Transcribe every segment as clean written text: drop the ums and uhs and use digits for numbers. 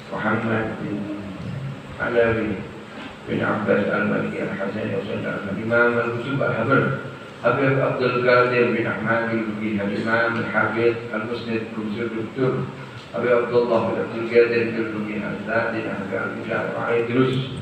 Muhammad bin Alawi bin Abbas al-Maliki al-Hasani al-Imam al-Qutb al-Habr Habib Abdul Qadir bin Ahmad bin Imam al-Habib al-Musnid Profesor Dr. Habib Abdullah bin Abdul Qadir bin Al-Zadin al-Qadar al-Idrus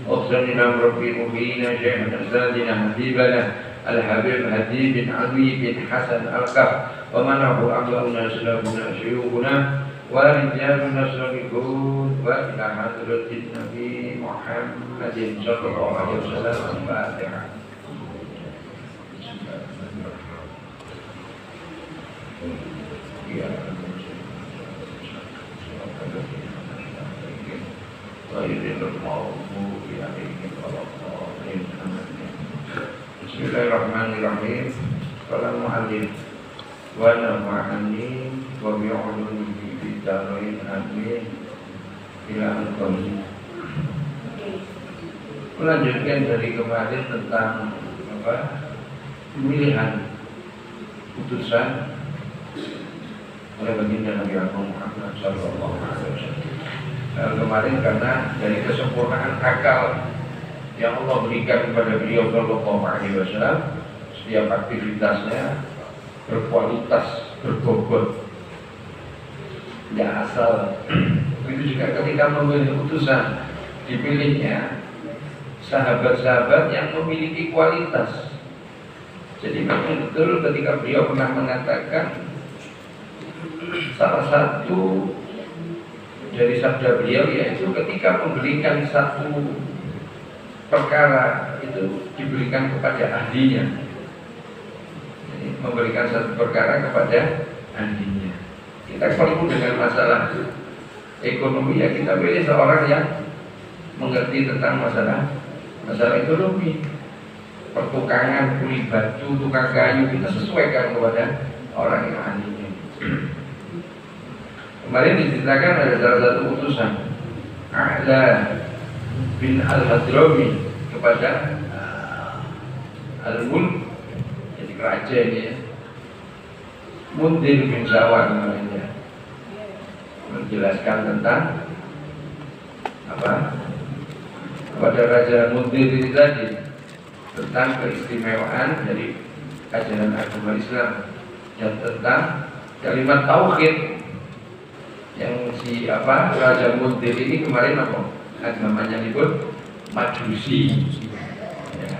Uqsanina Rabbi Muhina Syekh al-Zadina Habibana Al-Habib Hadi bin Ali bin Hasan al-Qaf wa manahu aqlauna salafuna syuyukhuna wa rijaluna salihun wa ila hadratin Nabi Muhammadin sallallahu alaihi wasallam al-Fatihah. Bismillahirrahmanirrahim. Qala mu'allif wa nafa'ani wa bi'ulumihi fid dharain amin ila al-qawli. Melanjutkan dari kemarin tentang pemilihan putusan oleh baginda Nabi Muhammad sallallahu alaihi wasallam. Kemarin karena dari kesempurnaan akal yang Allah berikan kepada beliau sallallahu alaihi wasallam, setiap aktivitasnya berkualitas, berbobot, tidak asal. Begitu juga ketika memilih putusan, dipilihnya sahabat-sahabat yang memiliki kualitas. Jadi memang betul ketika beliau pernah mengatakan salah satu dari sabda beliau yaitu ketika memberikan satu perkara itu diberikan kepada ahlinya. Jadi memberikan satu perkara kepada ahlinya. Kita perlu dengan masalah ekonomi ya kita pilih seorang yang mengerti tentang masalah ekonomi. Pertukangan, kulit batu, tukang kayu kita sesuaikan kepada orang yang ahlinya. Kemarin diceritakan ada salah satu utusan A'la bin Al-Hadrami kepada Al-Mulk, jadi raja ini ya, Mundir bin Sawar namanya, menjelaskan tentang apa kepada Raja Mundir ini tadi tentang keistimewaan dari ajaran agama Islam dan tentang kalimat tauhid yang Raja Mundir ini kemarin agamanya disebut Majusi. Ya.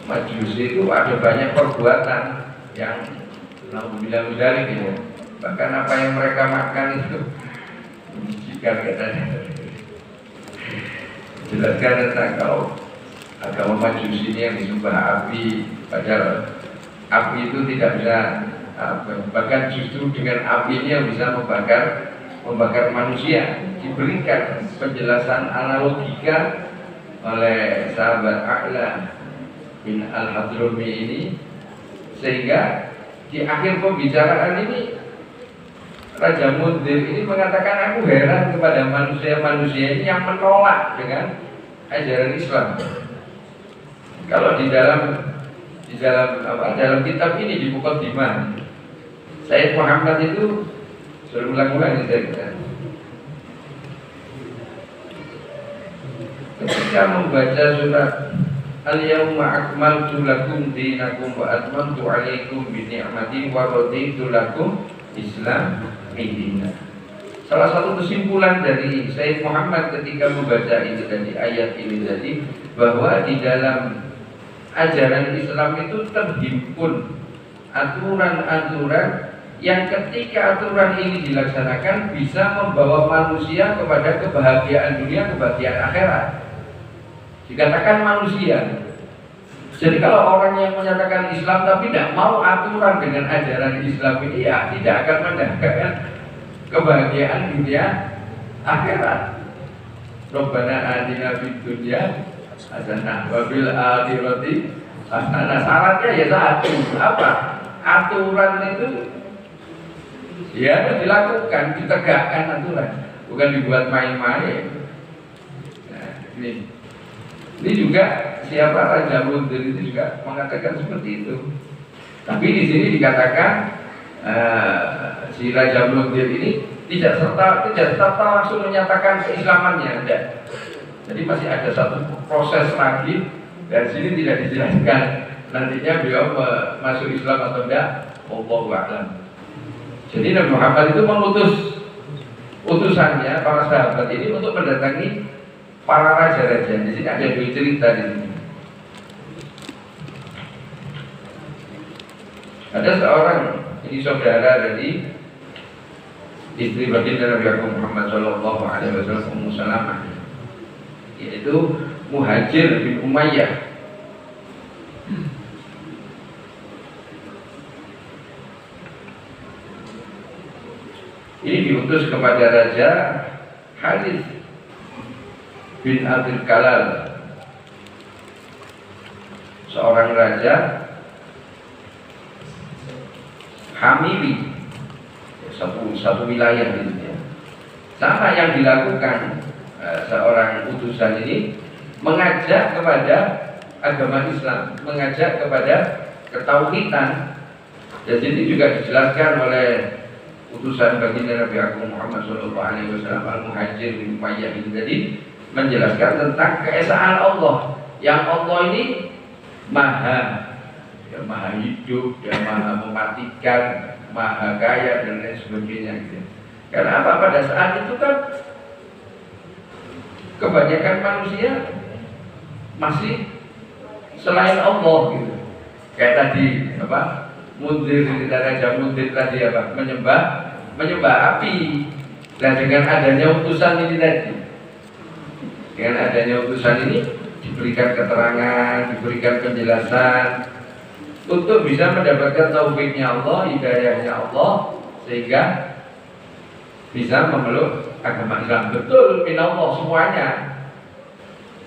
Majusi itu ada banyak perbuatan yang naudzubillah dzalik ya. Bahkan apa yang mereka makan itu menjijikan katanya. Jelaskan tentang kalau agama Majusi ini yang disembah api, padahal api itu tidak bisa bahkan justru dengan api ini yang bisa membakar manusia. Diberikan penjelasan analogika oleh sahabat A'la bin Al-Hadrami ini sehingga di akhir pembicaraan ini Raja Mundir ini mengatakan aku heran kepada manusia-manusia ini yang menolak dengan ajaran Islam. Kalau di dalam kitab ini di Muqaddimah Sayyid Muhammad itu sudah ulang-ulang saya ketika membaca surat Al-Yawma akmaltu lakum dinakum wa atmamtu alaikum bi ni'mati wa raditu lakum Islam dinan. Salah satu kesimpulan dari Sayyid Muhammad ketika membaca ini tadi ayat ini tadi bahwa di dalam ajaran Islam itu terhimpun aturan-aturan yang ketika aturan ini dilaksanakan bisa membawa manusia kepada kebahagiaan dunia, kebahagiaan akhirat. Dikatakan manusia. Jadi kalau orang yang menyatakan Islam tapi tidak mau aturan dengan ajaran Islam ini ya tidak akan mendapatkan kebahagiaan dunia akhirat. Rabbana atina fid dunya hasanah wa fil akhirati hasanah. Syaratnya ya satu, apa? Aturan itu ya harus dilakukan, ditegakkan aturan, bukan dibuat main-main. Nah, ini juga siapa Raja Mundir itu juga mengatakan seperti itu. Tapi di sini dikatakan si Raja Mundir ini tidak serta langsung menyatakan keislamannya, tidak. Jadi masih ada satu proses lagi. Dari sini tidak dijelaskan nantinya beliau masuk Islam atau tidak. Wallahu a'lam. Jadi Nabi Muhammad itu mengutus utusannya para sahabat ini untuk mendatangi para raja-raja. Di sini ada dua cerita di sini. Ada seorang, ini saudara dari istri baginda Nabi Muhammad Shallallahu Alaihi Wasallam, Ummu Salamah, yaitu Muhajir bin Umayyah. Ini diutus kepada Raja Harith bin Abdul Kalal, seorang raja Hamili, satu wilayah gitu ya. Sama yang dilakukan seorang utusan ini, mengajak kepada agama Islam, mengajak kepada ketauhidan. Dan ini juga dijelaskan oleh utusan baginda Nabi Agung Muhammad SAW Al-Muhajir bin Umayyah ini tadi, menjelaskan tentang keesaan Allah, yang Allah ini maha, ya, maha hidup, dan maha mematikan, maha kaya dan lain sebagainya gitu. Karena apa? Pada saat itu kan kebanyakan manusia masih selain Allah gitu. Kayak tadi apa? Mundir, Raja Mundir tadi apa? Menyembah api. Dan dengan adanya utusan ini tadi, dengan adanya utusan ini diberikan keterangan, diberikan penjelasan untuk bisa mendapatkan taufiknya Allah, hidayahnya Allah, sehingga bisa memeluk agama Islam. Betul, minallah semuanya,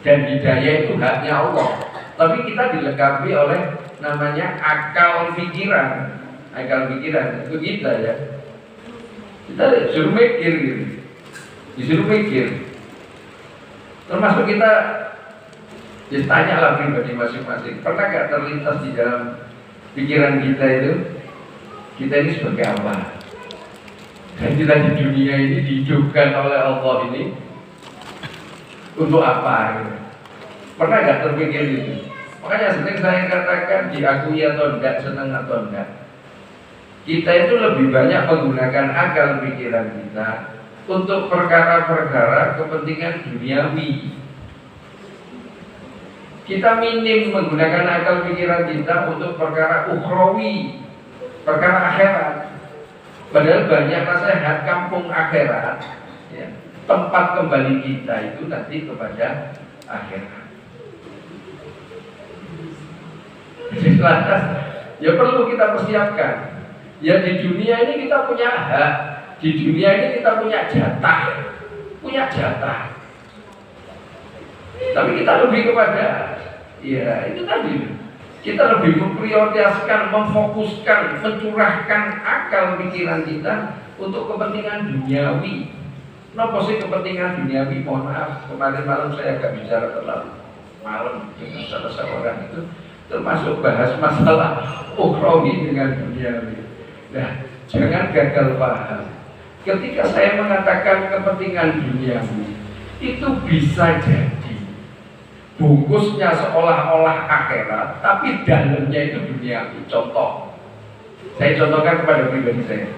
dan hidayah itu haknya Allah. Tapi kita dilengkapi oleh namanya akal pikiran. Akal pikiran itu kita ya. Kita disuruh mikir gitu. Disuruh mikir. Termasuk kita tanyalah pribadi masing-masing. Pernah gak terlintas di dalam pikiran kita itu, kita ini sebagai apa? Dan kita di dunia ini dihidupkan oleh Allah ini untuk apa? Gitu. Pernah gak terpikir itu? Makanya sering saya katakan, diakui atau enggak, senang atau enggak, kita itu lebih banyak menggunakan akal pikiran kita untuk perkara-perkara kepentingan duniawi. Kita minim menggunakan akal pikiran kita untuk perkara ukhrawi, perkara akhirat. Padahal banyak nasihat kampung akhirat, ya, tempat kembali kita itu nanti kepada akhirat. Ya perlu kita persiapkan. Ya di dunia ini kita punya hak, di dunia ini kita punya jatah, Tapi kita lebih kepada, ya itu tadi, kita lebih memprioritaskan, memfokuskan, mencurahkan akal pikiran kita untuk kepentingan duniawi. Kenapa sih kepentingan duniawi? Mohon maaf, kemarin malam saya agak bicara terlalu malam dengan salah seorang itu, termasuk bahas masalah ukhrawi dengan duniawi. Nah, jangan gagal paham. Ketika saya mengatakan kepentingan duniawi, itu bisa jadi bungkusnya seolah-olah akhirat, tapi dalamnya itu duniawi. Contoh, saya contohkan kepada pribadi saya.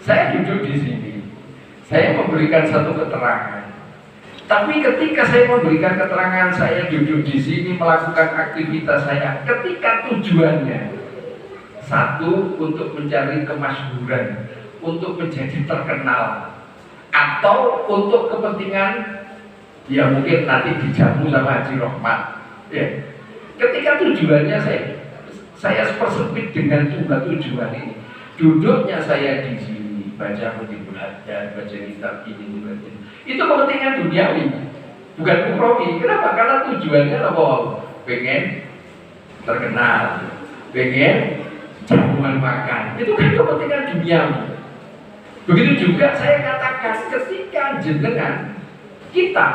Saya duduk di sini, saya memberikan satu keterangan. Tapi ketika saya memberikan keterangan, saya duduk di sini melakukan aktivitas saya, ketika tujuannya satu, untuk mencari kemasyhuran, untuk menjadi terkenal, atau untuk kepentingan, ya mungkin nanti dijamu sama Haji Rohmat, ya. Ketika tujuannya saya persempit dengan tujuan ini. Duduknya saya di sini, baca Hudibul Haddad, baca kitab ini, itu kepentingan duniawi, bukan ukhrawi. Kenapa? Karena tujuannya apa? Pengen terkenal, pengen jamuan makan. Itu kan kepentingan duniawi. Begitu juga saya katakan, ketika jenengan kita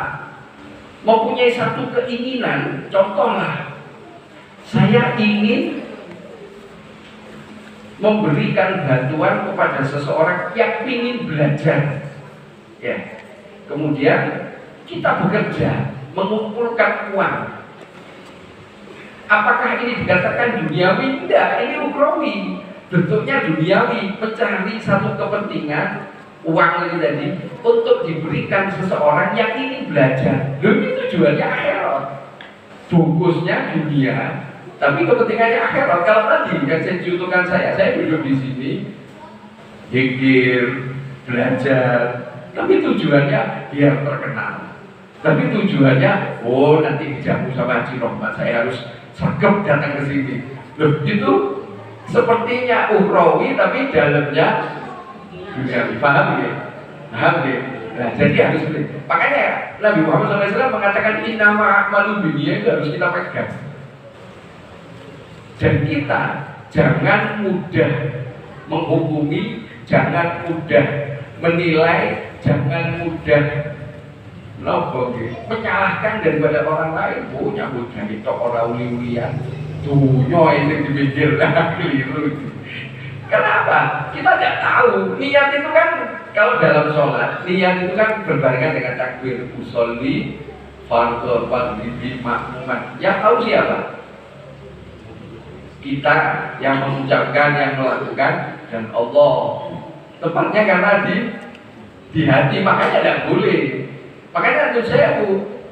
mempunyai satu keinginan, contohlah saya ingin memberikan bantuan kepada seseorang yang ingin belajar. Ya. Kemudian kita bekerja, mengumpulkan uang. Apakah ini dikatakan duniawi? Tidak, ini ukhrawi. Bentuknya duniawi, mencari satu kepentingan uang ini tadi untuk diberikan seseorang yang ingin belajar. Lalu tujuannya akhirat. Bungkusnya dunia, tapi kepentingannya akhirat. Kalau tadi yang saya contohkan saya duduk di sini, zikir, belajar, tapi tujuannya biar terkenal. Tapi tujuannya, oh nanti dijamu sama Haji Rohmat, saya harus sergap datang ke sini. Loh, itu sepertinya ukhrawi tapi dalamnya dunia. Paham ya? Paham ya? Nah, jadi harus beli. Makanya Nabi Muhammad SAW mengatakan innama a'malu binniyat, itu harus kita pegang. Dan kita jangan mudah menghukumi, jangan mudah menilai, jangan mudah menyalahkan daripada orang lain. Oh, nyambut dari tok orang uli-ulian, dunia ini dipikir keliru. Kenapa? Kita tidak tahu. Niat itu kan, kalau dalam sholat, niat itu kan berbarengan dengan takbir. Usolli fardhu fardhi makmuman. Yang tahu siapa? Kita yang mengucapkan, yang melakukan, dan Allah. Tepatnya karena di hati, makanya tidak boleh. Makanya itu saya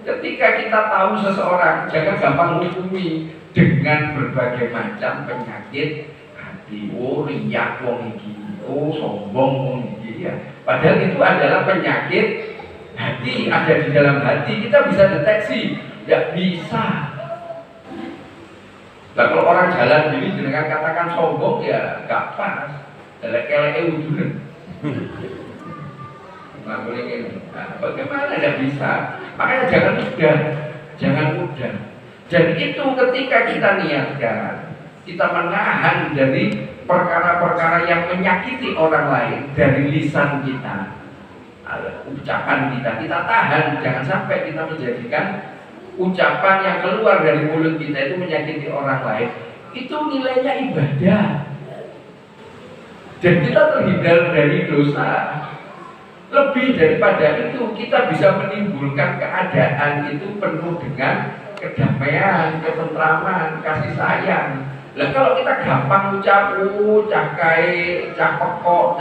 ketika kita tahu seseorang, jangan gampang menghukumi dengan berbagai macam penyakit hati. Oh, riak wong iki, oh sombong wong iki ya. Padahal itu adalah penyakit hati, ada di dalam hati. Kita bisa deteksi, tidak bisa. Nah, kalau orang jalan ini dengan katakan sombong ya gak pas. Elek-elek uduran. Nah, bagaimana tidak bisa? Makanya jangan mudah. Dan itu ketika kita niatkan, kita menahan dari perkara-perkara yang menyakiti orang lain dari lisan kita, ucapan kita tahan, jangan sampai kita menjadikan ucapan yang keluar dari mulut kita itu menyakiti orang lain. Itu nilainya ibadah, dan kita terhindar dari dosa. Lebih daripada itu, kita bisa menimbulkan keadaan itu penuh dengan kedamaian, ketentraman, kasih sayang. Lah kalau kita gampang ucap, cah pekok,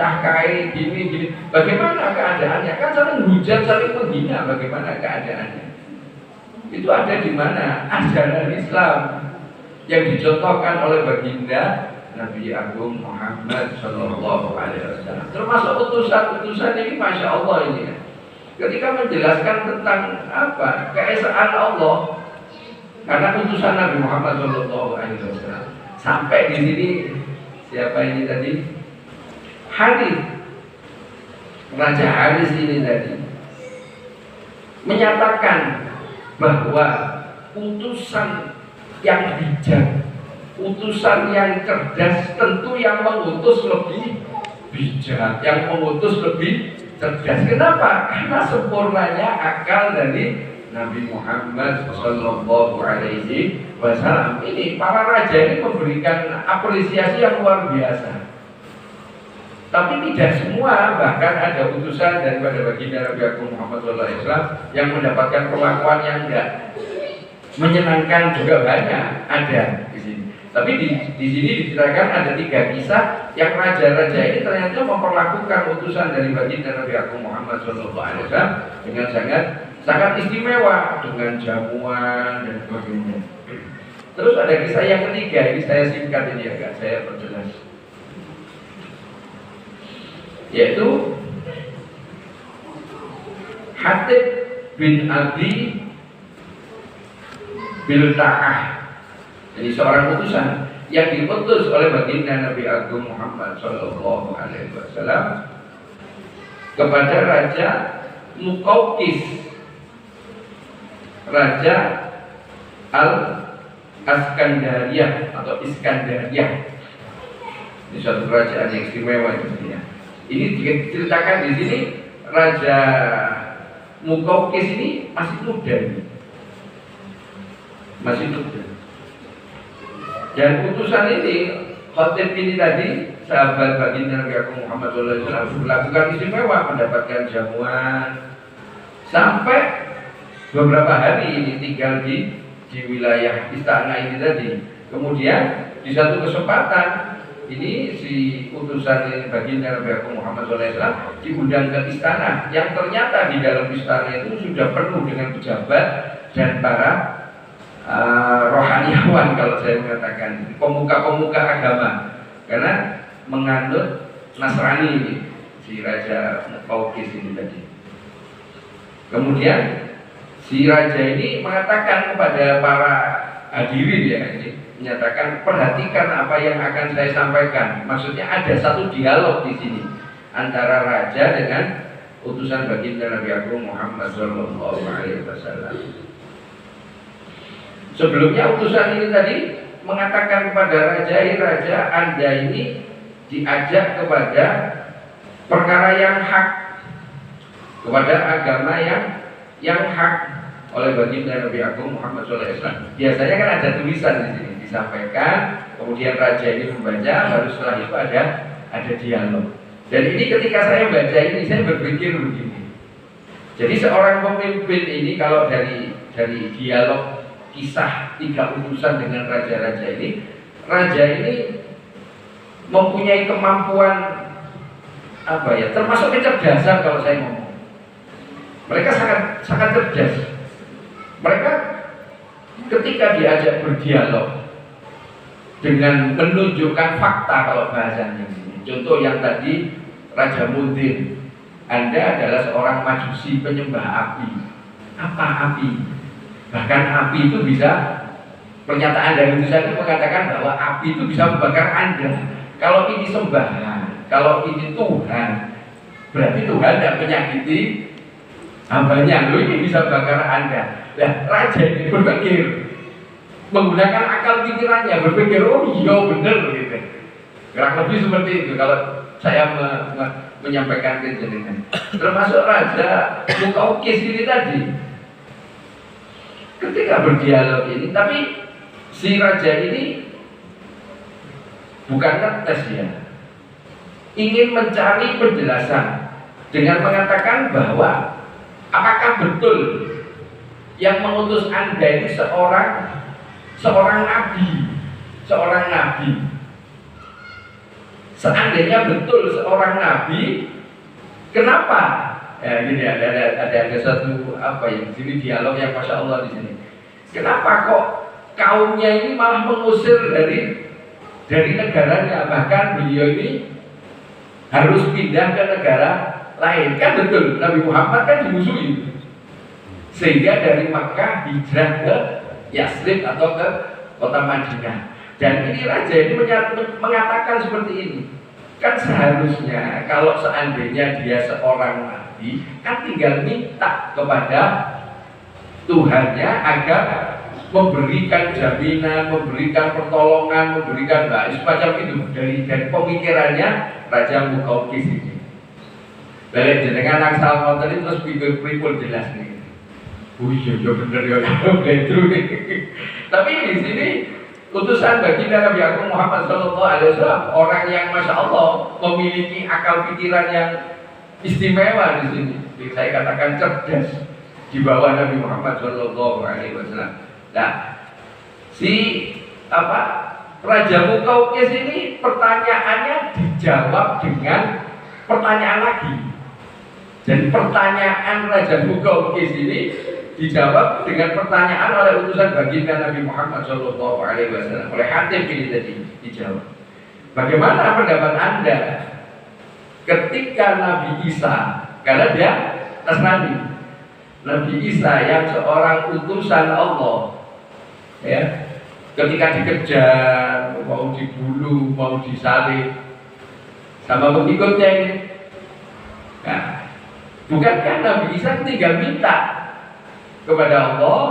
gini, bagaimana keadaannya? Kan saling hujat, saling menghina, bagaimana keadaannya? Itu ada di mana? Ajaran Islam yang dicontohkan oleh baginda Nabi Agung Muhammad Sallallahu Alaihi Wasallam. Termasuk utusan ini, masya Allah ini ya. Ketika menjelaskan tentang apa keesaan Allah, karena utusan Nabi Muhammad Sallallahu Alaihi Wasallam. Sampai di sini siapa ini tadi? Haris, Raja Haris ini tadi menyatakan bahwa utusan yang bijak, utusan yang cerdas, tentu yang mengutus lebih bijak, yang mengutus lebih cerdas. Kenapa? Karena sempurnanya akal dari Nabi Muhammad Sallallahu Alaihi Wasallam. Ini para raja ini memberikan apresiasi yang luar biasa. Tapi tidak semua, bahkan ada utusan daripada baginda Nabi Agung Muhammad Sallallahu Alaihi Wasallam yang mendapatkan perlakuan yang enggak menyenangkan juga banyak ada di sini. Tapi di sini diceritakan ada 3 kisah yang raja-raja ini ternyata memperlakukan utusan dari baginda Nabi Agung Muhammad SAW dengan sangat istimewa, dengan jamuan dan sebagainya. Terus ada kisah yang ketiga, ini saya singkat ini agak saya perjelas, yaitu Hatib bin Abi Bilta'ah. Jadi seorang utusan yang diutus oleh baginda Nabi Agung Muhammad Sallallahu Alaihi Wasallam kepada Raja Muqawqis, Raja Al-Askandariyah atau Iskandariyah. Ini suatu kerajaan yang istimewa ini. Ini diceritakan di sini Raja Muqawqis ini masih muda ini. Masih muda. Dan utusan ini Khatib ini tadi, sahabat baginda Nabi Agung Muhammad SAW, melakukan istimewa, mendapatkan jamuan sampai beberapa hari ini tinggal di wilayah istana ini tadi. Kemudian di satu kesempatan ini si utusan ini baginda Nabi Agung Muhammad SAW diundang ke istana, yang ternyata di dalam istana itu sudah penuh dengan pejabat dan para rohaniawan, kalau saya mengatakan pemuka-pemuka agama, karena menganut Nasrani ini, si Raja Muqawqis ini tadi. Kemudian si raja ini mengatakan kepada para hadirin, ya, ini menyatakan, perhatikan apa yang akan saya sampaikan. Maksudnya ada satu dialog di sini antara raja dengan utusan baginda Nabi Agung Muhammad SAW. Sebelumnya utusan ini tadi mengatakan kepada raja, Anda ini diajak kepada perkara yang hak, kepada agama yang hak oleh baginda Nabi Agung Muhammad SAW. Biasanya kan ada tulisan di sini disampaikan, kemudian raja ini membaca, baru setelah itu ada dialog. Dan ini ketika saya baca ini, saya berpikir begini. Jadi seorang pemimpin ini kalau dari dialog kisah 3 utusan dengan raja-raja ini, raja ini mempunyai kemampuan apa ya, termasuk kecerdasan kalau saya ngomong. Mereka sangat cerdas. Mereka ketika diajak berdialog dengan menunjukkan fakta, kalau bahasanya ini. Contoh yang tadi Raja Mundir, Anda adalah seorang majusi penyembah api. Apa api? Bahkan api itu bisa, pernyataan dari tulisan itu mengatakan bahwa api itu bisa membakar Anda. Kalau ini sembahan, kalau ini Tuhan, berarti Tuhan tidak menyakiti hambanya. Loh, ini bisa bakar Anda. Nah, raja ini berpikir, menggunakan akal pikirannya, berpikir, oh iya benar gitu. Kurang lebih seperti itu kalau saya menyampaikan ke jenengan. Termasuk Raja Muqawqis ini tadi, ketika berdialog ini, tapi si raja ini bukan ngetes, ya, ingin mencari penjelasan dengan mengatakan bahwa apakah betul yang mengutus Anda ini seorang nabi. Seandainya betul seorang nabi, kenapa? Ya, ini ada satu apa ya, di sini dialog yang masya Allah di sini. Kenapa kok kaumnya ini malah mengusir dari negaranya, bahkan beliau ini harus pindah ke negara lain? Kan betul Nabi Muhammad kan dimusuhi, sehingga dari Makkah hijrah ke Yasrib atau ke kota Madinah. Dan ini raja ini mengatakan seperti ini. Kan seharusnya kalau seandainya dia seorang nabi, kan tinggal minta kepada Tuhannya agar memberikan jaminan, memberikan pertolongan, memberikan semacam itu. Dari pemikirannya Raja Muqawqis ini. Dari jenengan angsal ngoten itu terus pikir-pikir jelas nih. Oh iya bener ya, betul nih. Tapi di sini utusan baginda Nabi Agung Muhammad SAW, orang yang masya Allah memiliki akal pikiran yang istimewa di sini. Saya katakan cerdas di bawah Nabi Muhammad SAW. Nah, si Raja Muqawqis ini pertanyaannya dijawab dengan pertanyaan lagi. Jadi pertanyaan Raja Muqawqis ini dijawab dengan pertanyaan oleh utusan baginda Nabi Muhammad SAW, oleh Khatib ini tadi dijawab. Bagaimana pendapat Anda ketika Nabi Isa, karena dia Nasrani, Nabi Isa yang seorang utusan Allah, ya, ketika dikejar, mau dibunuh, mau disalib sama pengikutnya ini, nah, bukankah Nabi Isa tinggal minta kepada Allah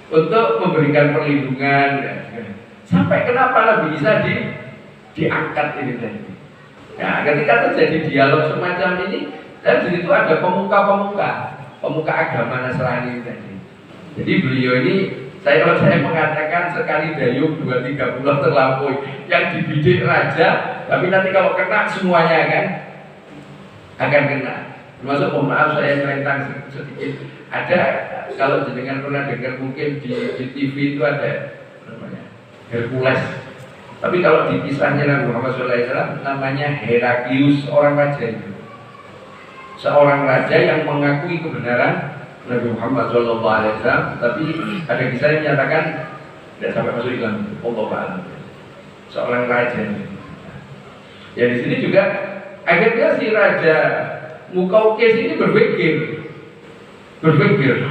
untuk memberikan perlindungan? Sampai kenapa Nabi Isa diangkat ini tadi? Nah, ketika terjadi dialog semacam ini, dan di situ ada pemuka agama Nasrani tadi. Jadi beliau ini Kalau saya mengatakan sekali dayung 2-3 bulan terlampaui, yang dibidik raja, tapi nanti kalau kena semuanya akan kena. Termasuk mohon maaf saya melentang sedikit. Ada kalau jenengan pernah dengar mungkin di TV itu ada namanya Hercules. Tapi kalau di kisahnya Nabi Muhammad SAW namanya Heraklius, orang raja itu. Seorang raja yang mengakui kebenaran Nabi Muhammad SAW, tapi ada kisah yang menyatakan tidak sampai masuk Islam. Allah, seorang raja. Ya di sini juga akhirnya si raja Mukaukis ini berpikir,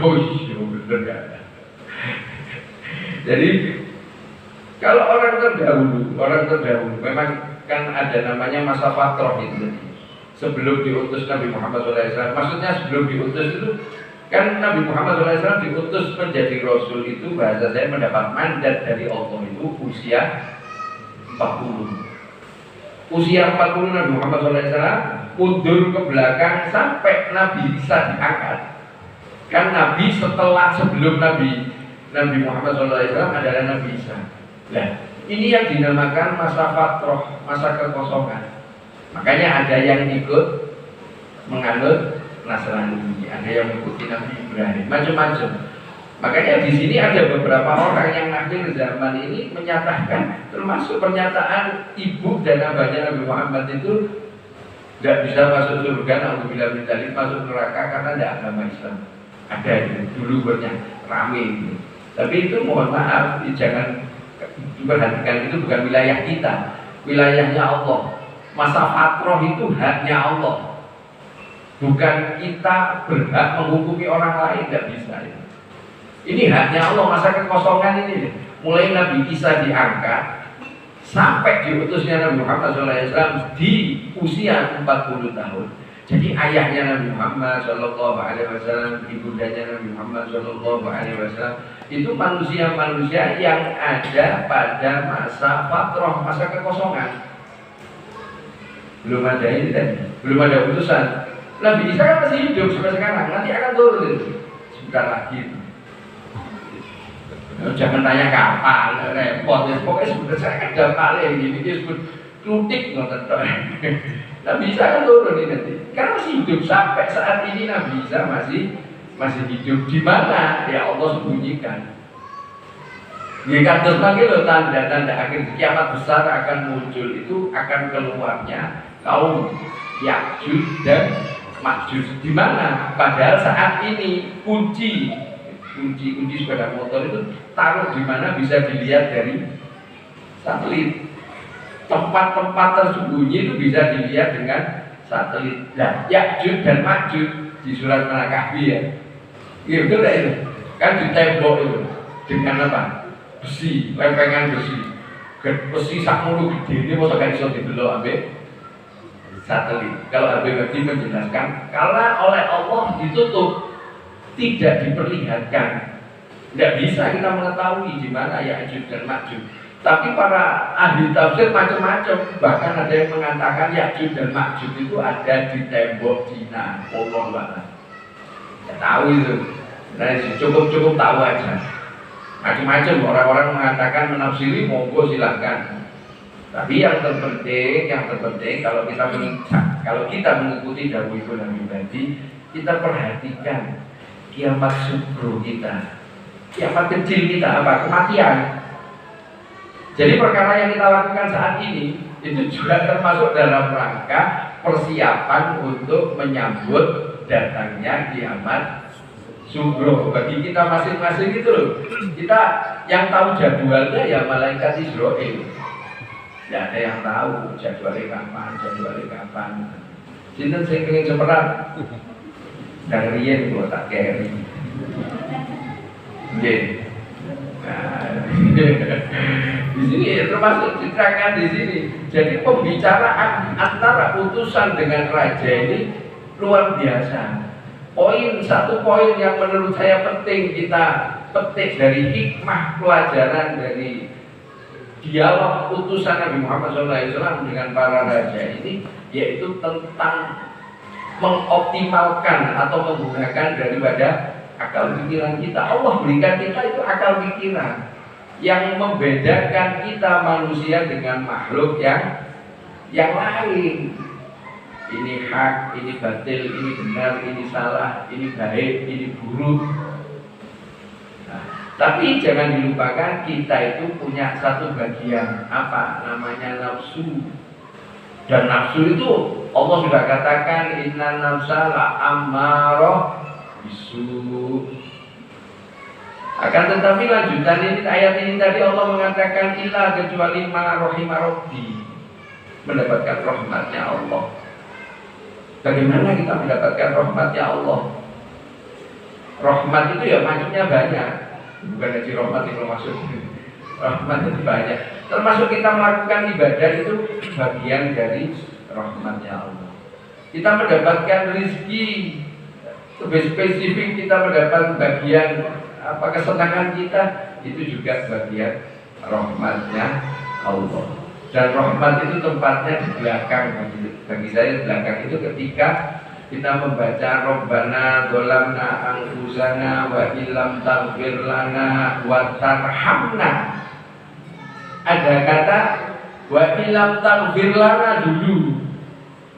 oh iya benar gak? Jadi kalau orang terdahulu, memang kan ada namanya masa fatrah itu. Sebelum diutus Nabi Muhammad SAW, maksudnya sebelum diutus itu kan Nabi Muhammad SAW diutus menjadi Rasul itu bahasa saya mendapat mandat dari Allah itu usia 40. Usia 40 Nabi Muhammad SAW mundur ke belakang sampai Nabi Isa diangkat. Kan Nabi sebelum Nabi Muhammad SAW adalah Nabi Isa. Nah ini yang dinamakan masa fatrah, masa kekosongan. Makanya ada yang ikut menganut Nasrani, ada yang mengikuti Nabi Ibrahim, macam-macam. Makanya di sini ada beberapa orang yang akhir zaman ini menyatakan, termasuk pernyataan ibu dan abahnya Nabi Muhammad itu tidak bisa masuk surga, naudzubillah min dzalik, masuk neraka karena tidak agama Islam. Ada itu dulu banyak rame itu. Tapi itu mohon maaf, jangan diperhatikan, itu bukan wilayah kita, wilayahnya Allah. Masa fatrah itu haknya Allah. Bukan kita berhak menghukumi orang lain, tidak bisa. Ini haknya Allah, masa kekosongan ini. Mulai Nabi Isa diangkat sampai diutusnya Nabi Muhammad SAW di usia 40 tahun. Jadi ayahnya Nabi Muhammad SAW, ibundanya Nabi Muhammad SAW itu manusia-manusia yang ada pada masa fatrah, masa kekosongan. Belum ada ini tadi, belum ada utusan. Nabi Isa kan masih hidup sampai sekarang, nanti akan turun sebentar lagi. Jangan tanya kapan, repot. Pokoknya sebenarnya saya kan udah paling gini, dia sebut klutik nonton. Nabi Isa kan turun ini nanti, karena masih hidup sampai saat ini. Nabi Isa masih hidup. Di mana? Ya Allah sembunyikan. Di kantor lagi loh tanda-tanda akhir kiamat besar akan muncul, itu akan keluarnya kaum Ya'juj dan Ma'juj. Di mana? Padahal saat ini kunci sepeda motor itu taruh di mana bisa dilihat dari satelit. Tempat-tempat tersembunyi itu bisa dilihat dengan satelit. Nah, Ya'juj dan Ma'juj di surat Al-Kahfi ya. Iya betul tak itu? Kan di tembok itu dengan apa? Besi, lempengan besi. Besi sakmono gede ini masa gak iso didelok ambek satelit. Kalau Habib Hadi menjelaskan, karena oleh Allah ditutup, tidak diperlihatkan, tidak bisa kita mengetahui di mana Ya'juj dan Ma'juj. Tapi para ahli tafsir macam-macam, bahkan ada yang mengatakan Ya'juj dan Ma'juj itu ada di tembok Cina. Allah banget. Ya tahu itu. Nah, cukup tahu aja. Macam-macam orang-orang mengatakan menafsiri, monggo silahkan. Tapi yang terpenting kalau kita mengikuti dawuh Ibnu Nabi tadi, kita perhatikan kiamat sugro kita, kiamat kecil kita apa? Kematian. Jadi perkara yang kita lakukan saat ini itu juga termasuk dalam rangka persiapan untuk menyambut datangnya kiamat sugro bagi kita masing-masing itu loh. Kita yang tahu jadwalnya ya malaikat Israel. Tidak ada yang tahu jadwalnya kapan. Sinten sing pengen cepetan. Dan riyen kok tak keri. Nggih. Nah, di sini termasuk diterangkan di sini. Jadi pembicaraan antara utusan dengan raja ini luar biasa. Satu poin yang menurut saya penting kita petik dari hikmah pelajaran dari dialog utusan Nabi Muhammad SAW dengan para raja ini, yaitu tentang mengoptimalkan atau menggunakan daripada akal pikiran kita. Allah berikan kita itu akal pikiran yang membedakan kita manusia dengan makhluk yang lain. Ini hak, ini batil, ini benar, ini salah, ini baik, ini buruk. Nah, tapi jangan dilupakan kita itu punya satu bagian apa namanya nafsu. Dan nafsu itu Allah sudah katakan inna nafsa la'ammarah bisu. Akan tetapi lanjutan ini ayat ini tadi Allah mengatakan illa kecuali ma rahimah rabbi, mendapatkan rahmatnya Allah. Bagaimana kita mendapatkan rahmatnya Allah? Rahmat itu ya maksudnya banyak, bukan haji rahmat itu maksudnya. Rahmat itu banyak. Termasuk kita melakukan ibadah itu bagian dari rahmatnya Allah. Kita mendapatkan rezeki, lebih spesifik kita mendapat bagian apa kesenangan kita, itu juga bagian rahmatnya Allah. Dan rahmat itu tempatnya di belakang. Bagi saya belakang itu ketika kita membaca Rabbana dzalamna anfusana wa illam taghfir lana wa tarhamna. Ada kata wa illam taghfir lana dulu.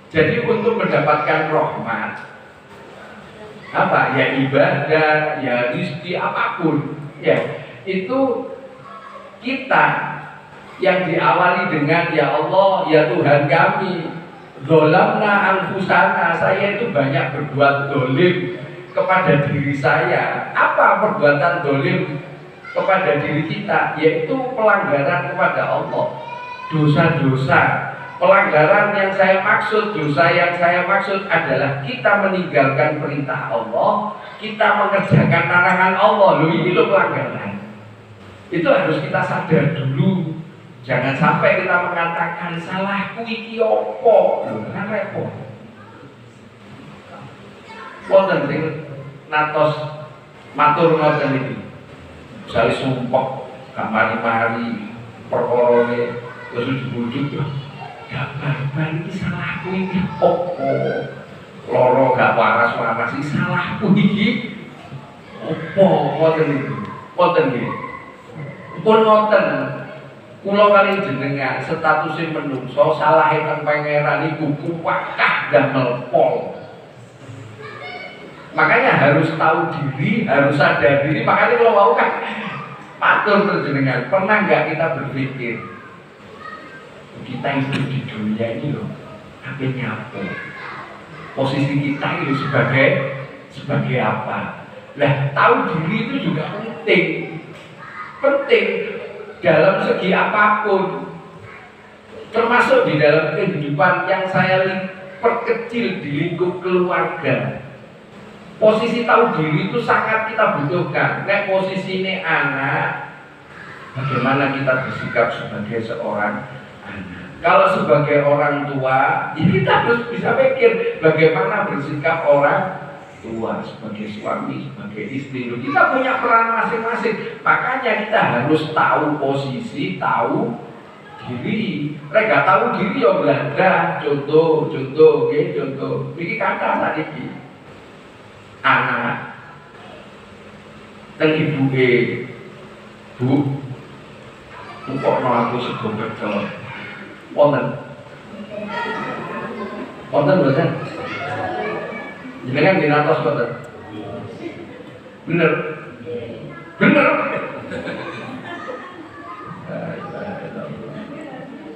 Jadi untuk mendapatkan rahmat apa ya ibadah, ya rezeki apapun, ya itu kita yang diawali dengan ya Allah, ya Tuhan kami, dzalamna anfusana, saya itu banyak berbuat dolim kepada diri saya. Apa perbuatan dolim kepada diri kita? Yaitu pelanggaran kepada Allah, dosa-dosa. Pelanggaran yang saya maksud, dosa yang saya maksud adalah kita meninggalkan perintah Allah, kita mengerjakan larangan Allah. Loh, ini loh pelanggaran. Itu harus kita sadar dulu. Jangan sampai kita mengatakan salahku iki opo, kan repot. Wonten sing natos matur ngoten iki. Misale sumpah gak mari-mari perkorone terus dibujuk. Gak barbar iki salahku iki opo. Loro gak waras-waras iki salahku iki opo, ngoten iki. Ngoten iki. Pun ngoten. Kula kali jenengan statusé menungso salahe teng pangeran iku kuwakah damel pol. Makanya harus tahu diri, harus sadar diri. Makanya kalau mau kan matur terjenengan, pernah nggak kita berpikir kita hidup di dunia ini loh, apa nyapo? Posisi kita itu sebagai apa? Nah, tahu diri itu juga penting. Penting dalam segi apapun, termasuk di dalam kehidupan yang saya perkecil di lingkup keluarga. Posisi tahu diri itu sangat kita butuhkan. Nek posisi ini anak, bagaimana kita bersikap sebagai seorang anak. Kalau sebagai orang tua, ya kita harus bisa pikir bagaimana bersikap orang tua, sebagai suami, sebagai istri. Kita punya peran masing-masing. Makanya kita harus tahu posisi, tahu diri. Mereka tahu diri ya belajar. Contoh. Ini kata tadi anak dan ibu bu, kok no aku sego betul. Wonten boten. Jenengan dinatos boten. Bener.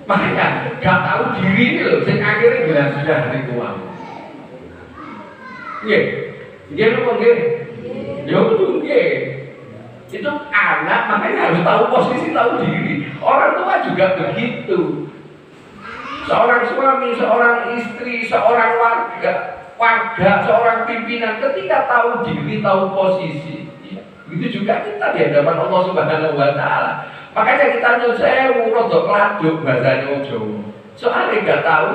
Makanya gak tahu diri ini loh, sing akhirnya bilang sudah hari tua. Iya, dia apa nggih? Ya betul nggih. Itu anak makanya harus tahu posisi, tahu diri. Orang tua juga begitu. Seorang suami, seorang istri, seorang warga, seorang pimpinan ketika tahu diri, tahu posisi, ya, itu juga kita di hadapan Allah Subhanahu wa Ta'ala. Makanya kita nyusewu rodok laduk bahasanya Jawa. Soalnya nggak tahu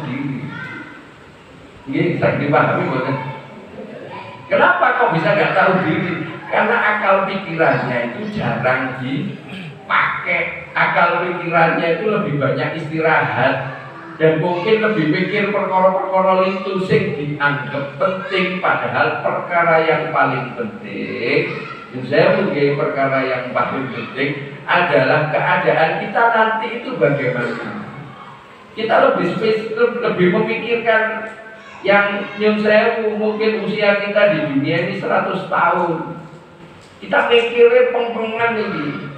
diri. Ini bisa dipahami bukan? Kenapa kok bisa nggak tahu diri? Karena akal pikirannya itu jarang dipakai. Akal pikirannya itu lebih banyak istirahat dan mungkin lebih mikir perkara-perkara itu sing dianggap penting, padahal perkara yang paling penting, saya mungkin perkara yang paling penting adalah keadaan kita nanti itu bagaimana. Kita lebih memikirkan yang saya mungkin usia kita di dunia ini 100 tahun. Kita mikirnya pengpengan ini.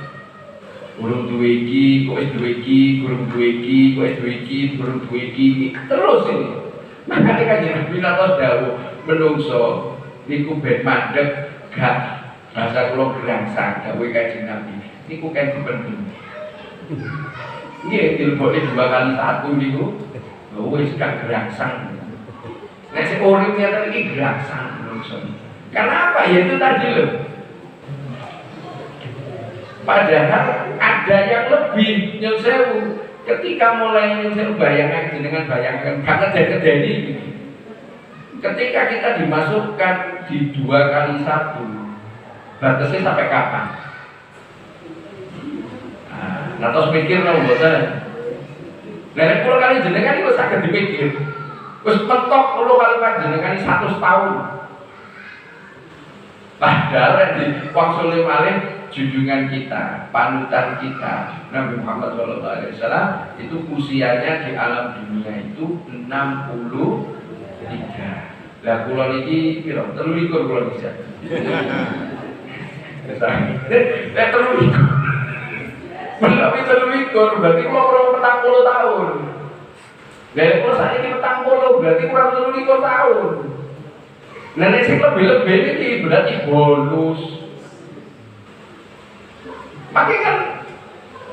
Gurung duwe iki, kok duwe iki, gurung duwe iki, kok duwe iki, gurung duwe iki, terus ini. Makanya Kanjeng Nabi nata dawuh menungso niku ben mandeg gak bahasa kula gerangsang dawuh Kanjeng Nabi. Niku kan dipendem. Nggih, dilebokne 2 kali 1 niku wis gak gerangsang. Nek sing urip nyata iki gerangsang menungso. Karena apa? Ya itu tadi loh. Padahal ada yang lebih nyun sewu. Ketika mulai nyun sewu bayangan dengan bayangan karena dari ini. Ketika kita dimasukkan di 2 kali 1, batasnya sampai kapan? Nah terus mikir loh bosan. Nek 10 kali jenengan itu saged dipikir. Wis mentok 10 kali panjenengan 100 tahun. Padahal di wangsule malih junjungan kita, panutan kita, Nabi Muhammad SAW itu usianya di alam dunia itu 63. Lah kula niki piro? 23 kula bisa. Nek 23. Menawi 23 berarti kula kurang 40 tahun. Lah kula saiki 40 berarti kurang 23 tahun. Nah nek sing lebih-lebih iki berarti bonus. Makanya kan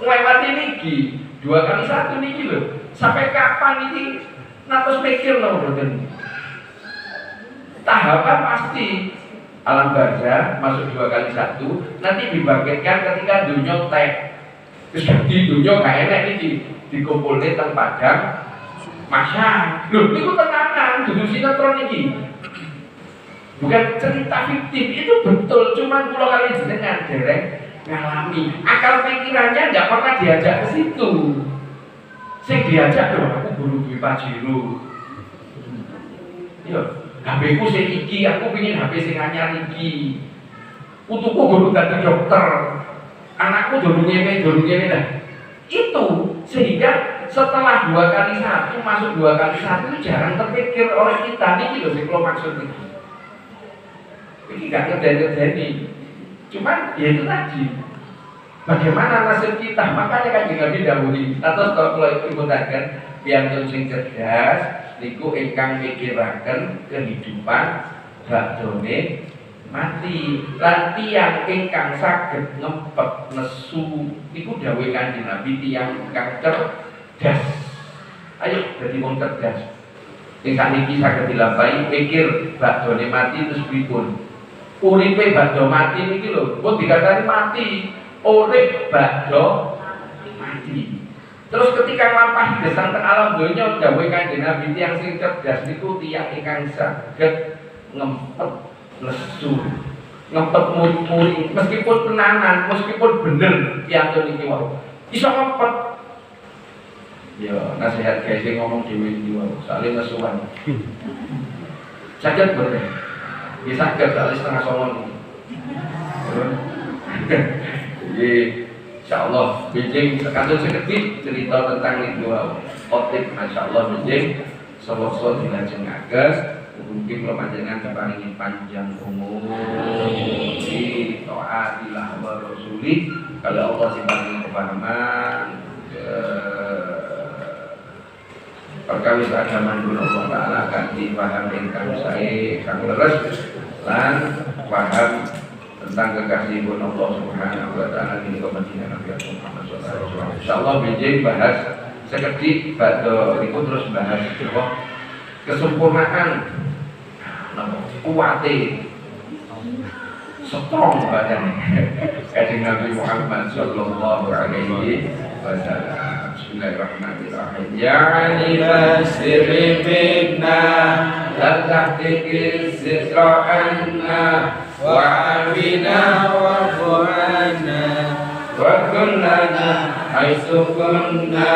ngelewati niki 2 kali 1 niki loh. Sampai kapan ini natos mikir loh boten. Tahapan pasti alam barzah masuk 2 kali 1 nanti dibangkitkan ketika dunia tek. Terus di dunia gak enak niki dikumpulne teng padang masyarakat. Loh niku tenanan dudu sinetron niki. Bukan cerita fiktif, itu betul, cuman kula kali jenengan dereng ngalami. Akal pikirannya tidak pernah diajak ke situ. Sing diajak loh, aku guru duwe Pajero. Yo, HP ku sing iki, aku pengen HP sing anyar iki. Putuku guru dadi dokter. Anakku durung ngene dah. Itu sehingga setelah 2 kali 1 masuk 2 kali 1 jarang terpikir oleh kita niki lho sing kula maksud niki. Ini gak ngerti-ngerti. Cuman ya itu tadi. Bagaimana nasib kita? Makanya kan juga didahului. Atau kalau ikutakan piantun sing cerdas, niku ingkang mikiraken kehidupan badone mati. Lan tiyang ingkang saged ngempet nesu niku dawuh Kanjeng Nabi tiyang ingkang cerdas. Ayo dadi wong cerdas. Sing sakniki saged dilampahi mikir badone mati terus pripun? Uripe badhe mati niki lho, kok dikatakan mati, urip badhe mati. Terus ketika lampah gesang teng alam donya dawuh Kanjeng Nabi tiyang sing cerdas niku tiyang ingkang saged ngempet lesu, ngempet muri, meskipun tenanan, meskipun bener piantun iki wae. Iso ngempet. Ya, nasihat guys sing ngomong dhewe iki wae, saling nesuan. Saged bener. Bisa ke setengah songon ini. Jadi, insyaallah bijing sekadar seketik cerita tentang itu. Khotib masyaallah bijing sawasa dilajengaken mungkin panjenengan keparingin panjang umur di taatilah wa rasuli kalau Allah sing paling kepahaman perkawis agama pun Allah Ta'ala kanthi paham ingkang sae kang leres lan paham tentang kekasih pun Allah Subhanahu wa Ta'ala ini kepentingan Nabi Muhammad sallallahu alaihi wasallam. Insyaallah bijing bahas sekedik badhe niku terus bahas kesempurnaan kuwate strong badan Kanjeng Nabi Muhammad sallallahu alaihi wasallam. Bismillahirrahmanirrahim. Yani basir bibna la tahtikil sitra anna wa awina wa fu'ana wa kunna lana haitsu kunna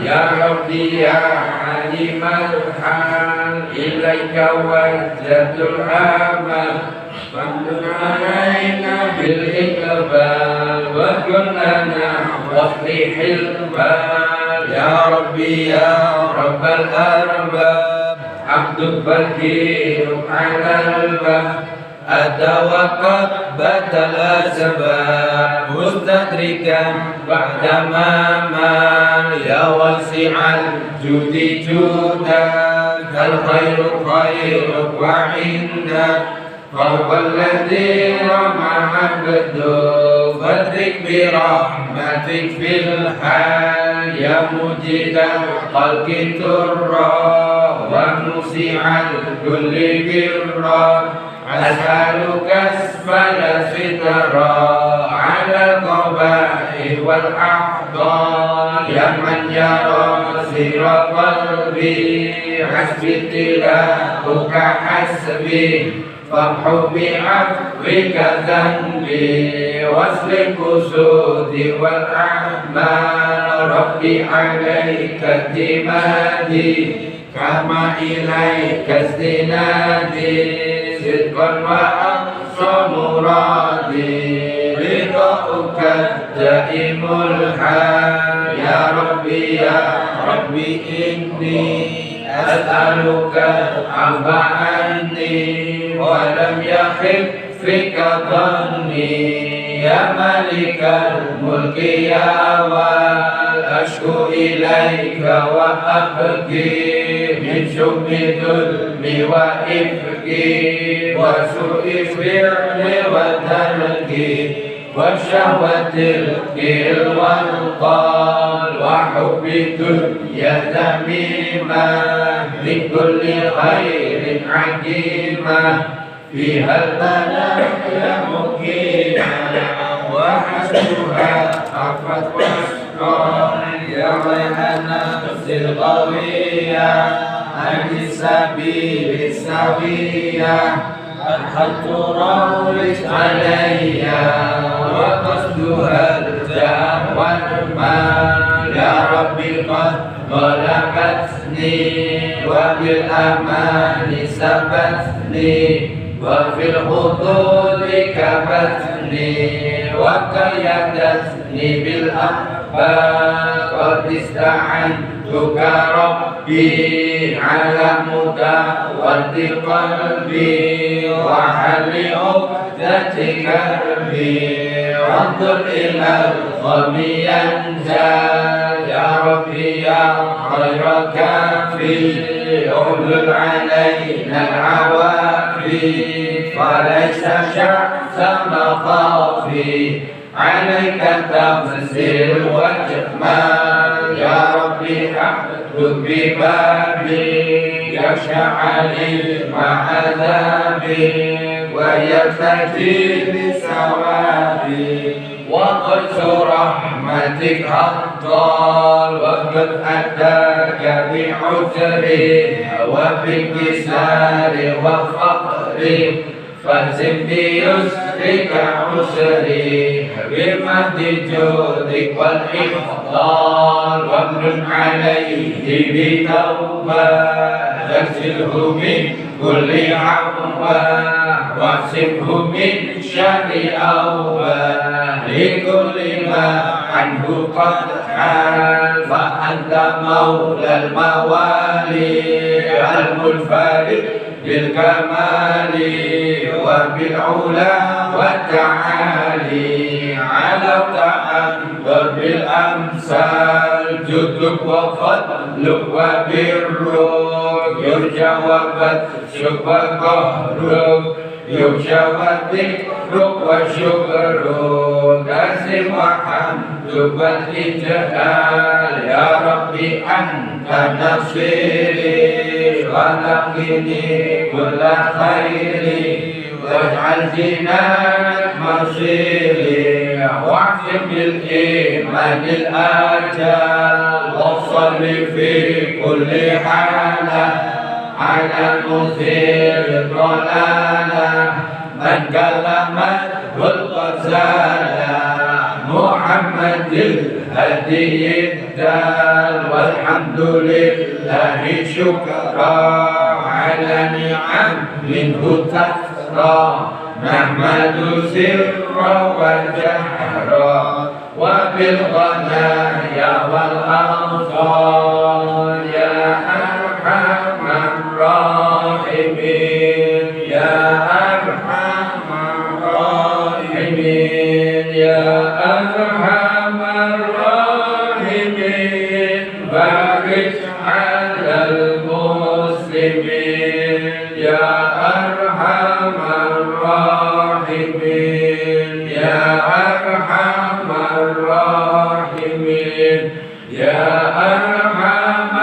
ya Rabbi ya alimal hal ilaika wajhatul amal Bantu alaina bil iqbal wa kun lana waslihil bal ya Rabbi ya Rabbal arbab abduk badir alal bab أتوقف بطل الأسباب مستدركا بعدما مال يا واسع الجود جودك الخير خيرك وعندك فوق الذي رمى عبده فادرك برحمتك في الحال يا مجد الخلق ترى وموسع الكل برا أسألك أسفل سترا على القبائل والأحضان يا من يرى سر قلبي حسبي ابتلاؤك حسبي فامحو بعفوك ذنبي واصلح قصودي والأعمال ربي عليك اعتمادي كما إليك استنادي صدقا وأقصى مرادي لقاؤك الدائم الحال يا ربي إني أسألك العفو عني ولم يخف فيك ظني يا مالك الملك يا والأشكو إليك وأبكي من شؤم ظلمي وإفكي وسوء فعل وتركي والشهوة الكل والقال وحب الدنيا ذميمة من كل خير عجيمة فيها المنايا مقيمة وحسبها أخفت واشقى يا ويل نفس القوية عن السبيل السوية الخلق روج عليا وقصدها الجاه والمال يا ربي قد ظلمتني وبالأمان سبتني وفي الخطوط كبتني وقيدتني بالأخبار قد استعنتك ربي على مداوة قلبي وحل عقدة كربي وانظر إلى الغم ينزل يا ربي يا خير كافي احلل علينا العوافي فليس شخص مخافي عليك تفسير وجمال يا ربي احدث ببابي يخشى علي مع عذابي ويرتجي بثوابي وقدس رحمتك أفضل وقد أتاك بعسري وبانكسار وفقري فاهزم بيسرك عسري بمهد جودك والإفضال وامن عليه بتوبة تغسله من كل عقبة واحسبه من شر أوبة لكل ما عنه قد حال فأنت مولى الموالي المنفرد بالكمال وبالعلا والتعالي علوت عن ضرب الأمثال جدك وفضلك وبرك يرجى وبطشك وقهرك يخشى وذكرك وشكرك لازم وحمدك والإجلال يا ربي أنت نصيري ونقني كل خير واجعل زينك مصيري واعزم بالإيمان الآجال وصل في كل حالة على المثير الضلالة من كلمته الغزالة محمد الهدي الدال والحمد لله شكرا على نعم منه تسرى نحمد سرا وجهرا وبالغنايا والأنصار يا أرحم الراحمين يا أرحم الراحمين يا أرحم الراحمين بارك على المسلمين يا أرحم الراحمين يا أرحم الراحمين يا أرحم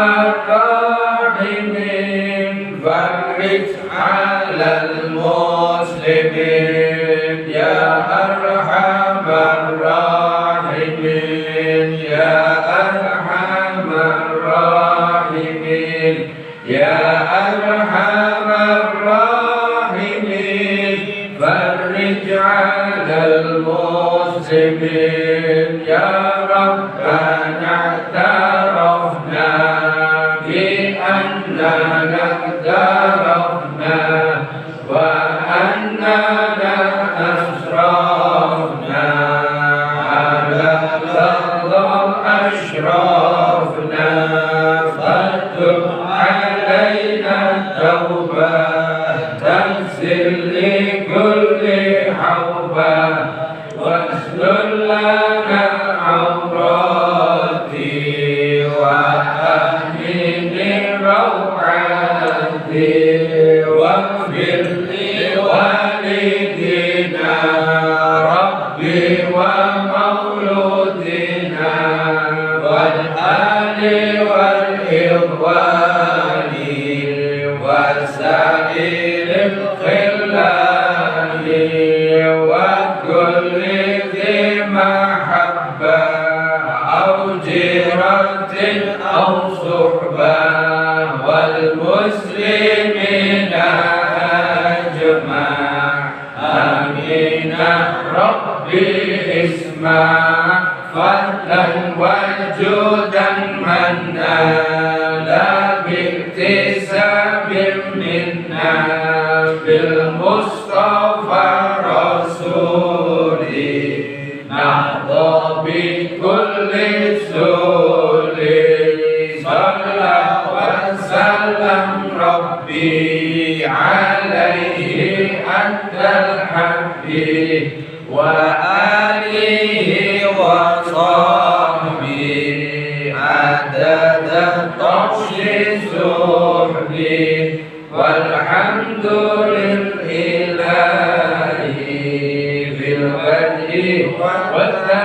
الراحمين بارك على المسلمين يا أرحم الراحمين يا أرحم الراحمين يا أرحم الراحمين فرج على المسلمين يا ربنا اعترفنا بأننا اقترفنا وأننا أسرفنا على لظى أشرفنا فتب علينا التوبة تغسل لكل حوبة واسلل لنا عوراتي وأهل روعاتي واغفر لوالدينا ربي ومولودنا والآل والإخوان وسائر الخلان وكل ذي محبة أو جيرة أو صحبة والمسلمين أجمع آمين ربي اسمع فضلا وجودا منا لا باكتساب منا بالمصطفى رسولي نحظى بكل سول صلى وسلم ربي عليه أنت الحبيب وآله وصحبه عدد طرش سحبه والحمد لله في البدء والثاني